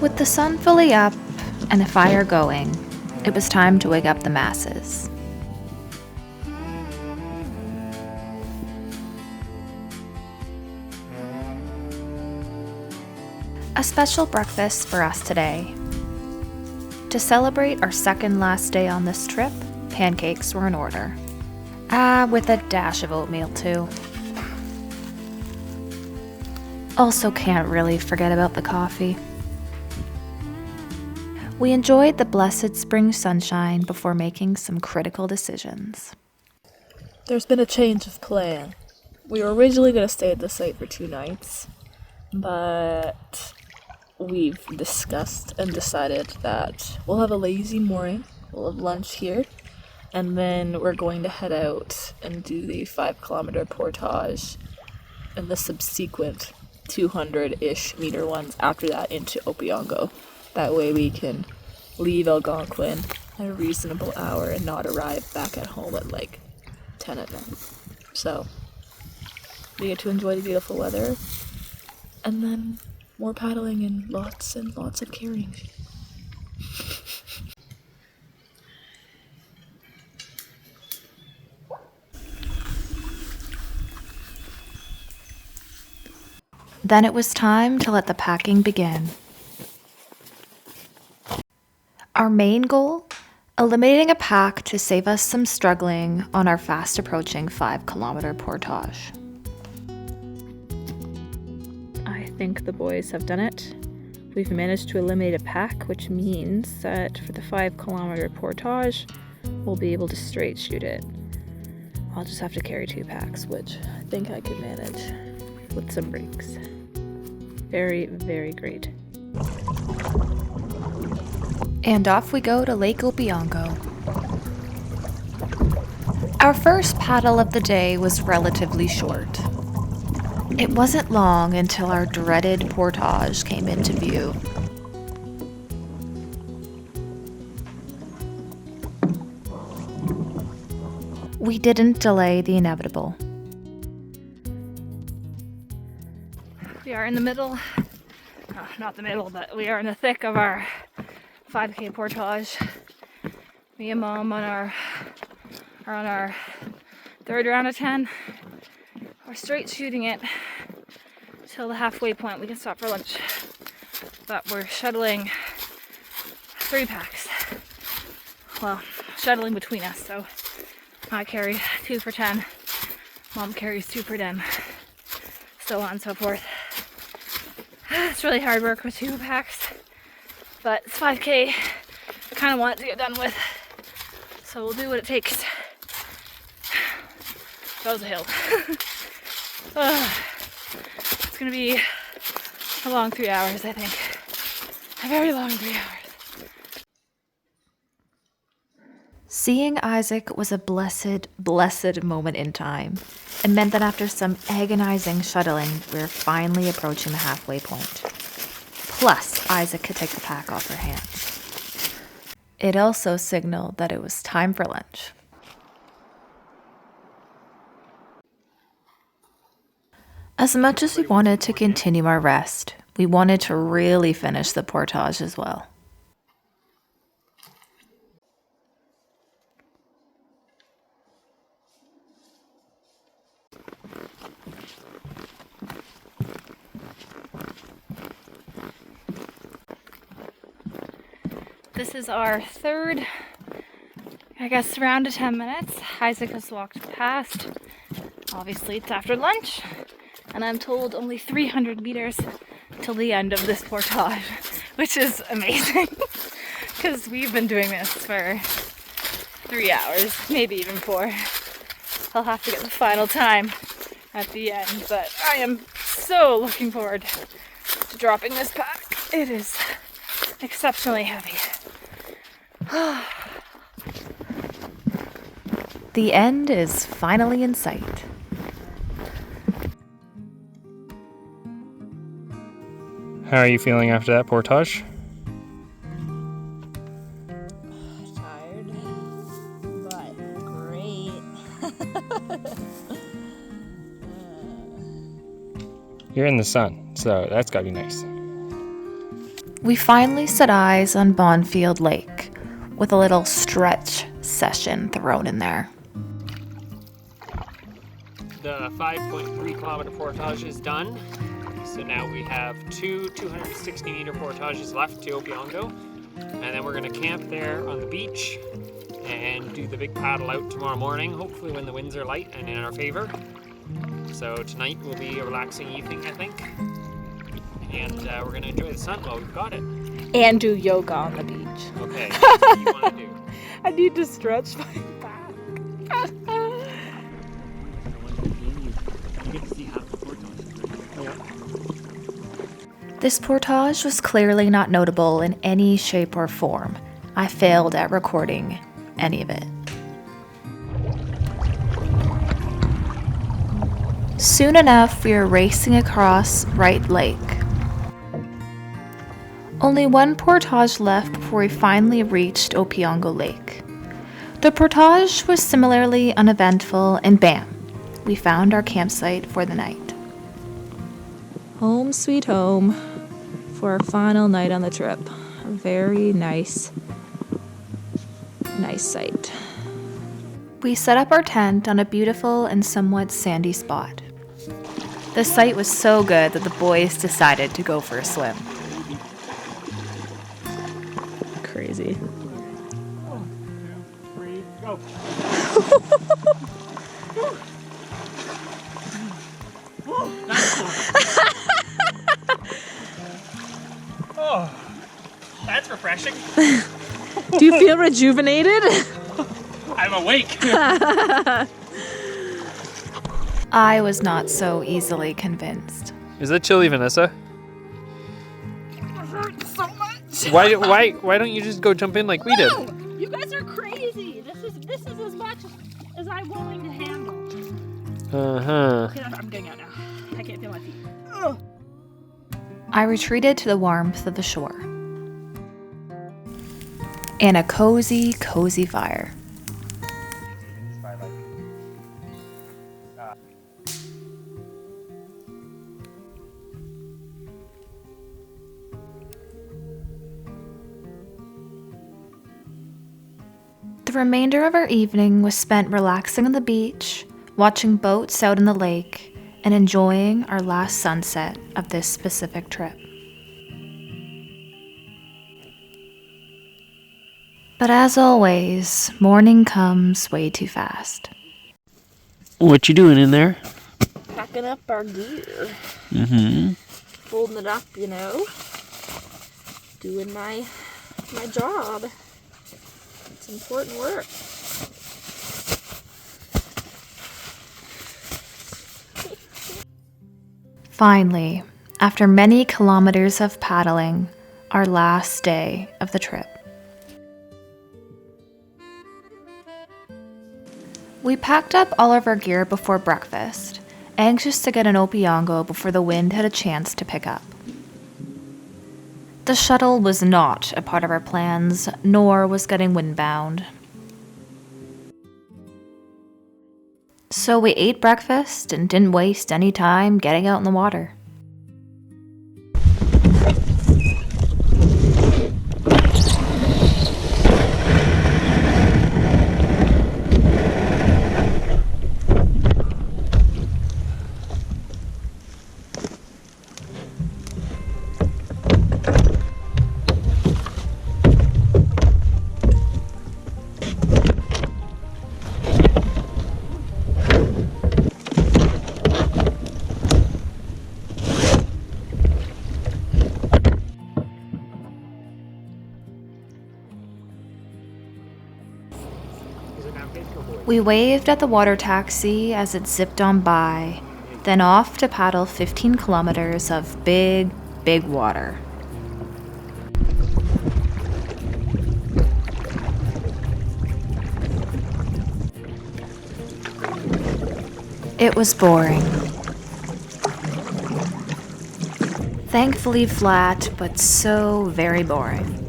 With the sun fully up and a fire going, it was time to wake up the masses. A special breakfast for us today. To celebrate our second last day on this trip, pancakes were in order. With a dash of oatmeal too. Also can't really forget about the coffee. We enjoyed the blessed spring sunshine before making some critical decisions. There's been a change of plan. We were originally going to stay at the site for 2 nights, but we've discussed and decided that we'll have a lazy morning, we'll have lunch here, and then we're going to head out and do the 5-kilometer portage and the subsequent 200-ish meter ones after that into Opeongo. That way we can leave Algonquin at a reasonable hour and not arrive back at home at like 10 at night. So we get to enjoy the beautiful weather and then more paddling and lots of carrying. Then it was time to let the packing begin. Our main goal? Eliminating a pack to save us some struggling on our fast approaching 5-kilometer portage. I think the boys have done it. We've managed to eliminate a pack, which means that for the 5-kilometer portage, we'll be able to straight shoot it. I'll just have to carry 2 packs, which I think I could manage with some breaks. Very, very great. And off we go to Lake Opeongo. Our first paddle of the day was relatively short. It wasn't long until our dreaded portage came into view. We didn't delay the inevitable. We are in the middle, not the middle, but we are in the thick of our 5K portage. Me and Mom are on our 3rd round of 10. We're straight shooting it till the halfway point. We can stop for lunch, but we're shuttling 3 packs. Well, shuttling between us, so I carry 2 for 10. Mom carries 2 for 10. So on and so forth. It's really hard work with 2 packs, but it's 5K. I kind of want it to get done with, so we'll do what it takes. That was a hill. It's gonna be a long 3 hours, I think. A very long 3 hours. Seeing Isaac was a blessed moment in time. It meant that after some agonizing shuttling, we were finally approaching the halfway point. Plus, Isaac could take the pack off her hands. It also signaled that it was time for lunch. As much as we wanted to continue our rest, we wanted to really finish the portage as well. This is our 3rd, round of 10 minutes. Isaac has walked past. Obviously, it's after lunch, and I'm told only 300 meters till the end of this portage, which is amazing, because we've been doing this for 3 hours, maybe even 4. I'll have to get the final time at the end, but I am so looking forward to dropping this pack. It is exceptionally heavy. The end is finally in sight. How are you feeling after that portage? Tired, but great. You're in the sun, so that's gotta be nice. We finally set eyes on Bonfield Lake, with a little stretch session thrown in there. The 5.3 kilometer portage is done. So now we have two 260 meter portages left to Opeongo. And then we're gonna camp there on the beach and do the big paddle out tomorrow morning, hopefully when the winds are light and in our favor. So tonight will be a relaxing evening, I think. And we're gonna enjoy the sun while we've got it. And do yoga on the beach. Okay, what do you wanna do? I need to stretch my back. This portage was clearly not notable in any shape or form. I failed at recording any of it. Soon enough, we were racing across Wright Lake. Only one portage left before we finally reached Opeongo Lake. The portage was similarly uneventful, and bam, we found our campsite for the night. Home sweet home for our final night on the trip. A very nice site. We set up our tent on a beautiful and somewhat sandy spot. The sight was so good that the boys decided to go for a swim. Crazy. 1, 2, 3, go. Oh, that's refreshing. Do you feel rejuvenated? I'm awake. I was not so easily convinced. Is that chili, Vanessa? It hurts so much. Why don't you just go jump in like we did? No, you guys are crazy. This is as much as I'm willing to handle. Okay, I'm getting out now. I can't feel my feet. Ugh. I retreated to the warmth of the shore and a cozy, cozy fire. The remainder of our evening was spent relaxing on the beach, watching boats out in the lake, and enjoying our last sunset of this specific trip. But as always, morning comes way too fast. What you doing in there? Packing up our gear. Mm-hmm. Folding it up, Doing my job. It's important work. Finally, after many kilometers of paddling, our last day of the trip. We packed up all of our gear before breakfast, anxious to get in Opeongo before the wind had a chance to pick up. The shuttle was not a part of our plans, nor was getting windbound. So we ate breakfast and didn't waste any time getting out in the water. We waved at the water taxi as it zipped on by, then off to paddle 15 kilometers of big, big water. It was boring. Thankfully flat, but so very boring.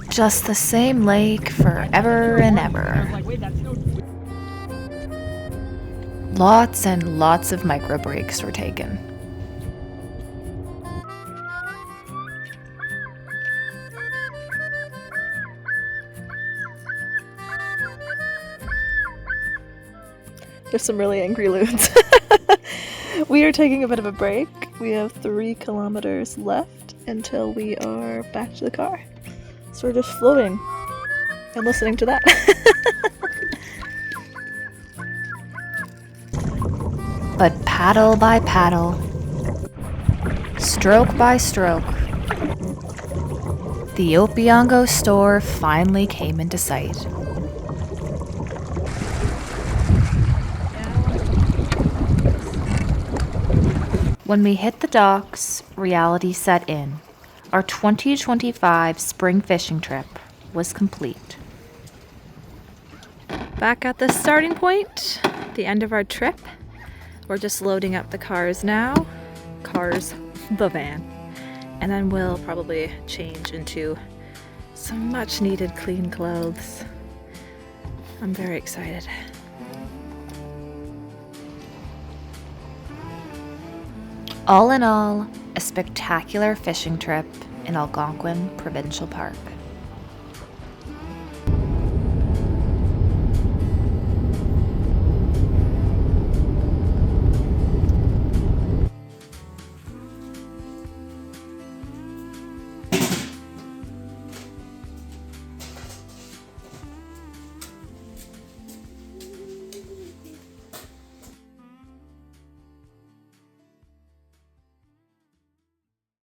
Just the same lake forever and ever. Lots and lots of micro breaks were taken. There's some really angry loons. We are taking a bit of a break. We have 3 kilometers left until we are back to the car. So we're just floating and listening to that. But paddle by paddle, stroke by stroke, the Opeongo store finally came into sight. When we hit the docks, reality set in. Our 2025 spring fishing trip was complete. Back at the starting point, the end of our trip. We're just loading up the cars now. The van. And then we'll probably change into some much needed clean clothes. I'm very excited. All in all, a spectacular fishing trip in Algonquin Provincial Park.